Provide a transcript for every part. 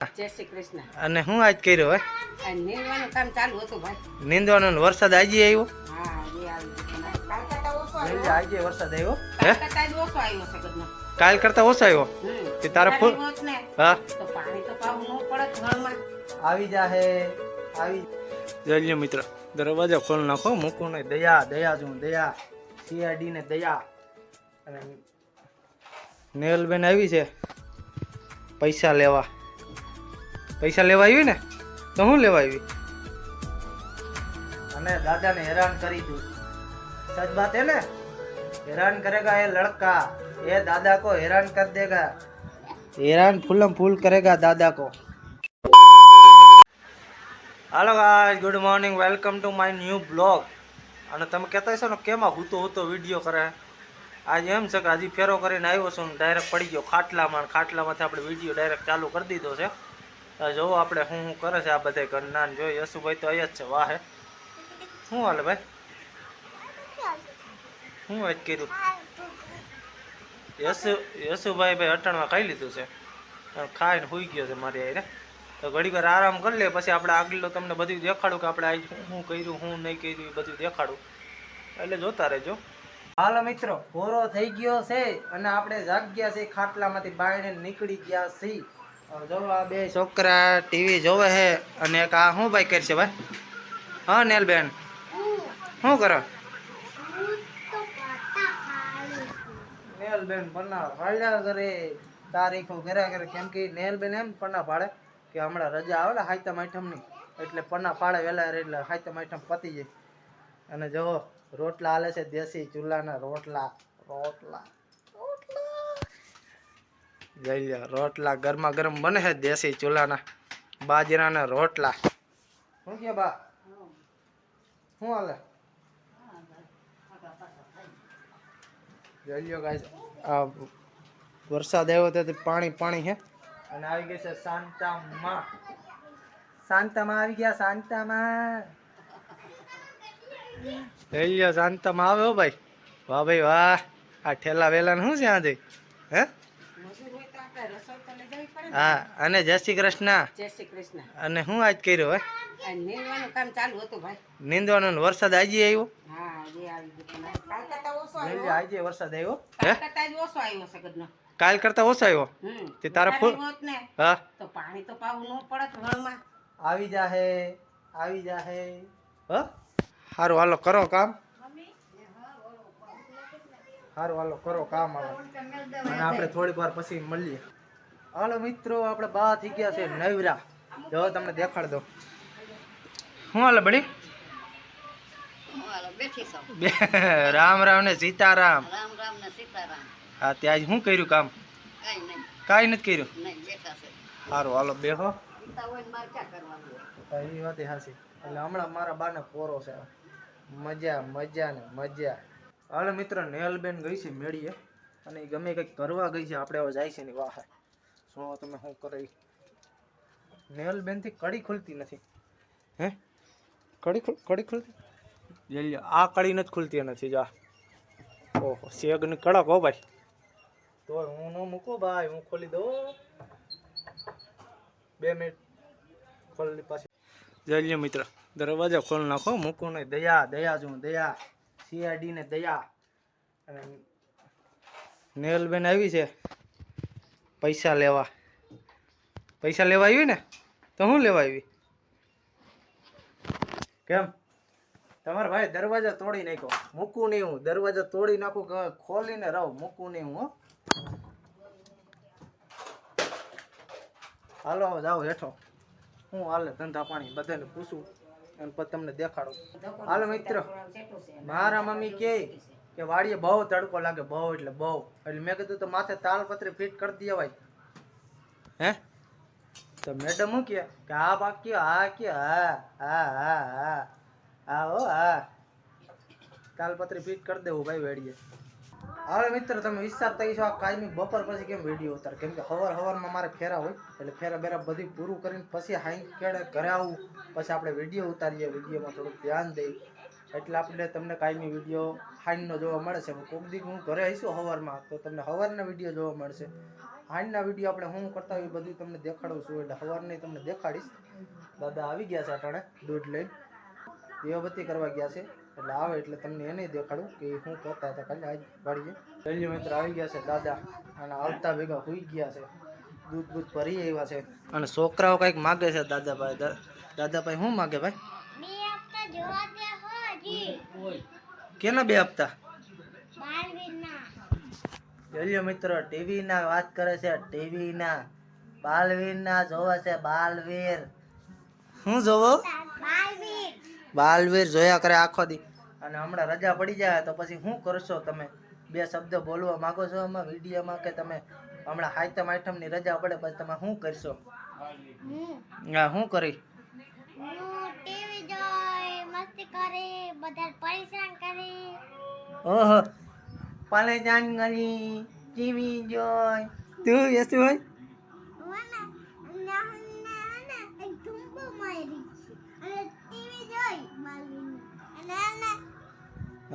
જય શ્રી કૃષ્ણ. અને હું આજ કર્યો હે આ નીંદવાનું કામ ચાલુ હતું ભાઈ. નીંદવાનો ને વરસાદ આજે આવ્યો. હા આજે આવી ગયો. કાલ કરતા ઓછો આવ્યો. આજે વરસાદ આવ્યો કાલ કરતા જ ઓછો આવ્યો છે કદનો. કાલ કરતા ઓછો આવ્યો. તે તારા ફૂલ હા તો પાણી તો પાવું ન પડે ઘરમાં. આવી જાહે આવી જલ્યો મિત્ર દરવાજો ખોલ નાખો મૂકું નહીં દયા દયા જો દયા સીઆરડી ને દયા અને નેલબેન આવી છે પૈસા લેવા આવી ને તો હું લેવા આવી અને દાદાને હેરાન કરી તું સच बात है ना हैरान करेगा ये लड़का ये दादा को हैरान कर देगा हैरान फूलम फूल करेगा दादा को hello guys good morning welcome to my new blog અને તમે કહેતા હશો ને કેમાં હું વિડીયો કરે આજે એમ છે કે હજી ફેરો કરીને આવ્યો છું ડાયરેક્ટ પડી ગયો ખાટલામાંથી આપણે વિડીયો ડાયરેક્ટ ચાલુ કરી દીધો છે જોવો આપણે શું કરે છે આ બધા ઘરના જો યશુભાઈ તો અહીંયા જ છે વાહે શું હાલે ભાઈ શું વાત કર્યું યશુભાઈ ભાઈ અટાણમાં ખાઈ લીધું છે ખાઈને સુઈ ગયો છે મારી આરે તો ઘડી વાર આરામ કરી લે પછી આપણે આગળ તમને બધું દેખાડું કે આપણે આજ શું કર્યું શું નહીં કર્યું એ બધું દેખાડું એટલે જોતા રહેજો હાલો મિત્રો પૂરો થઈ ગયો છે અને આપણે જાગ્યા છે ખાટલામાંથી બાયણે નીકળી ગયા છીએ જો આ બે છોકરા ટીવી જોવે છે અને એક આ શું ભાઈ કરશે ભાઈ હા નેલબેન શું કરો નેલબેન પન્ના ફાડ્યા કરે તારીખો કર્યા કરે કેમ કે નેલબેન એમ પન્ના ફાડે કે હમણાં રજા આવે ને હાઈતમ આઈટમની એટલે પન્ના ફાડે વહેલા એટલે હાઈતમ આઈટમ પતી જાય અને જો રોટલા હાલે છે દેશી ચૂલાના રોટલા જઈ લો રોટલા ગરમા ગરમ બને છે દેશી ચૂલાના બાજરાના રોટલા શું કે બા શું હાલે જઈ લો ગાઈસ આ વરસાદ આવ્યો તો પાણી છે અને આવી ગઈ છે શાંતામાં આવી ગયા શાંતામાં જઈ લો શાંતામાં આવે હો ભાઈ વાહ ભાઈ વાહ આ ઠેલા વેલા શું છે આજે હે હા અને જય શ્રી કૃષ્ણ. જય શ્રી કૃષ્ણ. અને હું આજ કર્યો હે આ નીંદવાનું કામ ચાલુ હતું ભાઈ. નીંદવાનો ને વરસાદ આજે આવ્યો. હા આજે આવી ગયો. કાલ કરતા ઓછો આવ્યો. આજે વરસાદ આવ્યો કાલ કરતા જ ઓછો આવ્યો છે કદનો. કાલ કરતા ઓછો આવ્યો. તે તારા ફૂલ હા તો પાણી તો પાવું ન પડે ઘરમાં. આવી જાહે હ હારું હાલો કરો કામ હારું હાલો કરો કામ અને આપણે થોડીક વાર પછી મળીએ. હાલો મિત્રો આપણે બહાર થઈ ગયા છે નવરા જો તમને દેખાડ દો શું હાલે બડી રામ રામ ને સીતારામ હા ત્યાં શું કર્યું કામ કાંઈ નથી કર્યું સારું હાલો બેહો એ વાત હાસી એટલે હમણાં મારા બાને પોરો છે મજા હાલો મિત્રો નેલબેન ગઈ છે મેળીએ અને એ ગમે કંઈક કરવા ગઈ છે આપણે હવે જાય છે ને વાહ શું તમે શું કરે નેલબેન થી કડી ખુલતી નથી હે કડી ખુલતી જલ્દી આ કડી નથી ખુલતી નથી જા ઓહો શેગ ની કડક હો ભાઈ તો હું ન મૂકું ભાઈ હું ખોલી દઉં 2 મિનિટ ખોલી પાછી જલ્દી મિત્ર દરવાજો ખોલ નાખો મૂકું નહીં દયા જો દયા સીઆરડી ને દયા અને નેલબેન આવી છે પૈસા લેવા આવી ને તો હું લેવા આવી કેમ તમારા ભાઈ દરવાજા તોડી નાખ્યો મૂકું નહીં હું દરવાજા તોડી નાખું કે ખોલીને રહું મૂકું નહીં હું હાલો જાઓ હેઠો હું હાલે ધંધા પાણી બધાને પૂછું અને પછી તમને દેખાડું હાલો મિત્ર મારા મમ્મી કે વાડીએ બહુ તડકો લાગે બહુ એટલે મેં કીધું તો માથે તાલપત્રી ફિટ કરી દેવાય હે તો મેડમ હું કે આ બાકી હા તાલપત્રી ફિટ કરી દેવું ભાઈ વેડીએ હવે મિત્ર તમે વિચારતા છો આ કાયમી બપોર પછી કેમ વિડીયો ઉતાર કેમ કે સવારમાં મારે ફેરા હોય એટલે ફેરા બેરા બધી પૂરું કરીને પછી હાઈ કેળે ઘરે આવું પછી આપણે વિડીયો ઉતારીએ વિડીયોમાં થોડુંક ધ્યાન દઈ એટલે આપણે તમને કાયમી વિડીયો હાઈનો જોવા મળે છે કોક દી હું ઘરે આવીશું સવારમાં તો તમને સવારના વિડીયો જોવા મળશે હાંજના વિડીયો આપણે શું કરતા હોય એ બધું તમને દેખાડું છું. એટલે સવારની તમને દેખાડીશ. દાદા આવી ગયા છે અટાણે દૂધ લઈને, દીવાબત્તી કરવા ગયા છે. એટલે આવે એટલે તમને એને દેખાડું કે શું કરતા હતા કાલે આજ વાડીએ. પહેલી મિત્ર આવી ગયા છે દાદા, અને આવતા ભેગા હોઈ ગયા છે, દૂધ બૂધ ભરી આવ્યા છે. અને છોકરાઓ કંઈક માગે છે દાદાભાઈ. દાદાભાઈ શું માગે ભાઈ? કેના 2 હપ્તા? જોયો મિત્રો, ટીવી ના વાત કરે છે. ટીવી ના બાલવીર ના જોવે છે. બાલવીર શું જોવો? બાલવીર જોયા કરે આખો દી. અને હમણાં રજા પડી જાય તો પછી શું કરશો તમે? 2 શબ્દ બોલવા માંગો છો આમાં વિડીયોમાં કે તમે હમણાં સાતમ આઠમ ની રજા પડે પછી તમે શું કરશો? હા, શું કરી? ઓહો, પાલે જાન ગલી ટીવી જોઈ. તું યસુ ભાઈ?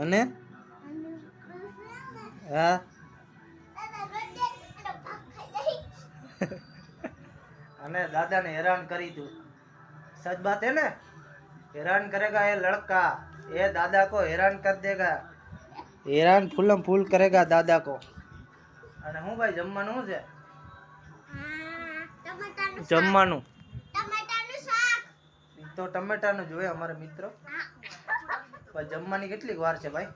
અને હા અને દાદાને હેરાન કરી તું. सच बात है ना? हैरान करेगा ये लड़का, ये दादा को हैरान कर देगा. हैरान फूलम फूल करेगा दादा को. અને હું ભાઈ જમવાનું શું છે? જમવાનું તો ટમેટાનું જોઈએ અમારા મિત્રો. પણ જમવાની કેટલીક વાર છે ભાઈ?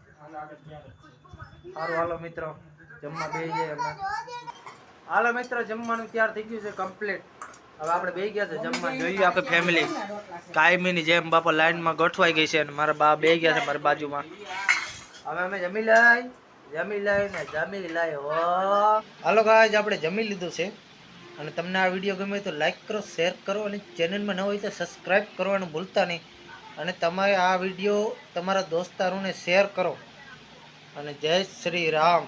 સારું હાલો મિત્રો, જમવા બેસી જાય અમે. હાલો મિત્રો, જમવાનું તૈયાર થઈ ગયું છે કમ્પ્લીટ. હવે આપણે બેસી ગયા છે જમવા. જોઈએ આખી ફેમિલી કાયમીની જેમ બાપા લાઈનમાં ગોઠવાઈ ગઈ છે. અને મારા બા બેસી ગયા છે મારી બાજુમાં. હવે અમે જમી લઈ હો. હાલો ગાઈઝ, આપણે જમી લીધું છે. અને તમને આ વિડીયો ગમે તો લાઈક કરો, શેર કરો, અને ચેનલમાં ન હોય તો સબસ્ક્રાઈબ કરવાનું ભૂલતા નહીં. અને તમારે આ વિડીયો તમારા દોસ્તારોને શેર કરો. અને જય શ્રી રામ.